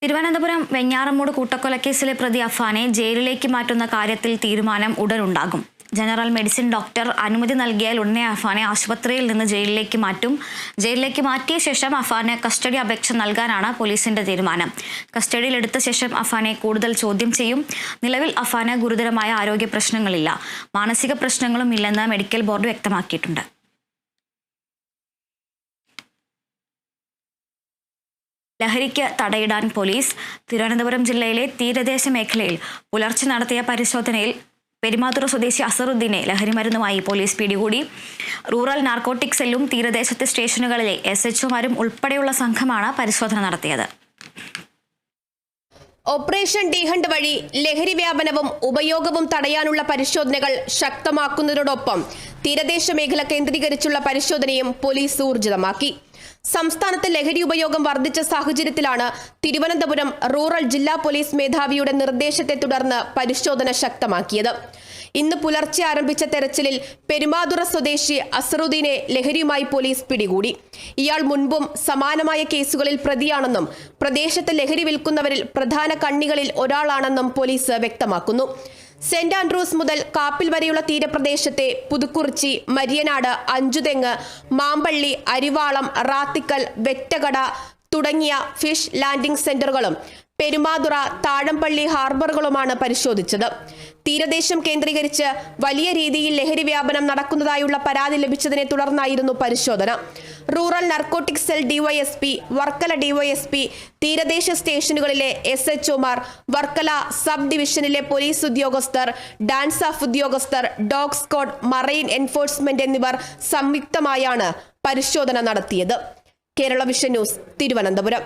തിരുവനന്തപുരം വെഞ്ഞാറമൂട് കൂട്ടക്കൊലക്കേസിലെ പ്രതി അഫാനെ ജയിലിലേക്ക് മാറ്റുന്ന കാര്യത്തിൽ തീരുമാനം ഉടനുണ്ടാകും. ജനറൽ മെഡിസിൻ ഡോക്ടർ അനുമതി നൽകിയാൽ ഉടനെ അഫാനെ ആശുപത്രിയിൽ നിന്ന് ജയിലിലേക്ക് മാറ്റും. ജയിലിലേക്ക് മാറ്റിയ ശേഷം അഫാന് കസ്റ്റഡി അപേക്ഷ നൽകാനാണ് പോലീസിന്റെ തീരുമാനം. കസ്റ്റഡിയിലെടുത്ത ശേഷം അഫാനെ കൂടുതൽ ചോദ്യം ചെയ്യും. നിലവിൽ അഫാന് ഗുരുതരമായ ആരോഗ്യ പ്രശ്നങ്ങളില്ല, മാനസിക പ്രശ്നങ്ങളും ഇല്ലെന്ന് മെഡിക്കൽ ബോർഡ് വ്യക്തമാക്കിയിട്ടുണ്ട്. ലഹരിക്ക് തടയിടാൻ പോലീസ്. തിരുവനന്തപുരം ജില്ലയിലെ തീരദേശ മേഖലയിൽ പുലർച്ചെ നടത്തിയ പരിശോധനയിൽ പെരുമാതുറ സ്വദേശി അസറുദ്ദീനെ ലഹരിമരുന്നുമായി പോലീസ് പിടികൂടി. റൂറൽ നാർക്കോട്ടിക് സെല്ലും തീരദേശത്തെ സ്റ്റേഷനുകളിലെ SHOമാരും ഉൾപ്പെടെയുള്ള സംഘമാണ് പരിശോധന നടത്തിയത്. ഓപ്പറേഷൻ ഡി ഹണ്ട് വഴി ലഹരി വ്യാപനവും ഉപയോഗവും തടയാനുള്ള പരിശോധനകൾ ശക്തമാക്കുന്നതിനോടൊപ്പം തീരദേശ മേഖല കേന്ദ്രീകരിച്ചുള്ള പരിശോധനയും പോലീസ് ഊർജിതമാക്കി. സംസ്ഥാനത്ത് ലഹരി ഉപയോഗം വർദ്ധിച്ച സാഹചര്യത്തിലാണ് തിരുവനന്തപുരം റൂറൽ ജില്ലാ പോലീസ് മേധാവിയുടെ നിർദ്ദേശത്തെ തുടർന്ന് പരിശോധന ശക്തമാക്കിയത്. ഇന്ന് പുലർച്ചെ ആരംഭിച്ച തെരച്ചിലിൽ പെരുമാതുറ സ്വദേശി അസറുദ്ദീനെ ലഹരിയുമായി പോലീസ് പിടികൂടി. ഇയാൾ മുൻപും സമാനമായ കേസുകളിൽ പ്രതിയാണെന്നും പ്രദേശത്ത് ലഹരി വിൽക്കുന്നവരിൽ പ്രധാന കണ്ണികളിൽ ഒരാളാണെന്നും പോലീസ് വ്യക്തമാക്കുന്നു. സെന്റ് ആൻഡ്രൂസ് മുതൽ കാപ്പിൽ വരെയുള്ള തീരപ്രദേശത്തെ പുതുക്കുറിച്ചി, മരിയനാട്, അഞ്ചുതെങ്ങ്, മാമ്പള്ളി, അരിവാളം, റാത്തിക്കൽ, വെറ്റകട തുടങ്ങിയ ഫിഷ് ലാൻഡിംഗ് സെന്ററുകളും പെരുമാതുറ, താഴമ്പള്ളി ഹാർബറുകളുമാണ് പരിശോധിച്ചത്. തീരദേശം കേന്ദ്രീകരിച്ച് വലിയ രീതിയിൽ ലഹരി വ്യാപനം നടക്കുന്നതായുള്ള പരാതി ലഭിച്ചതിനെ തുടർന്നായിരുന്നു പരിശോധന. Rural narcotic cell DYSP, Varkala DYSP, തീരദേശ സ്റ്റേഷനുകളിലെ SHOമാർ, വർക്കല സബ് ഡിവിഷനിലെ പോലീസ് ഉദ്യോഗസ്ഥർ, ഡാൻസ് ഓഫ് ഉദ്യോഗസ്ഥർ, ഡോഗ് സ്ക്വാഡ്, മറൈൻ എൻഫോഴ്സ്മെന്റ് എന്നിവർ സംയുക്തമായാണ് പരിശോധന നടത്തിയത്. Kerala vision news, Thiruvananthapuram.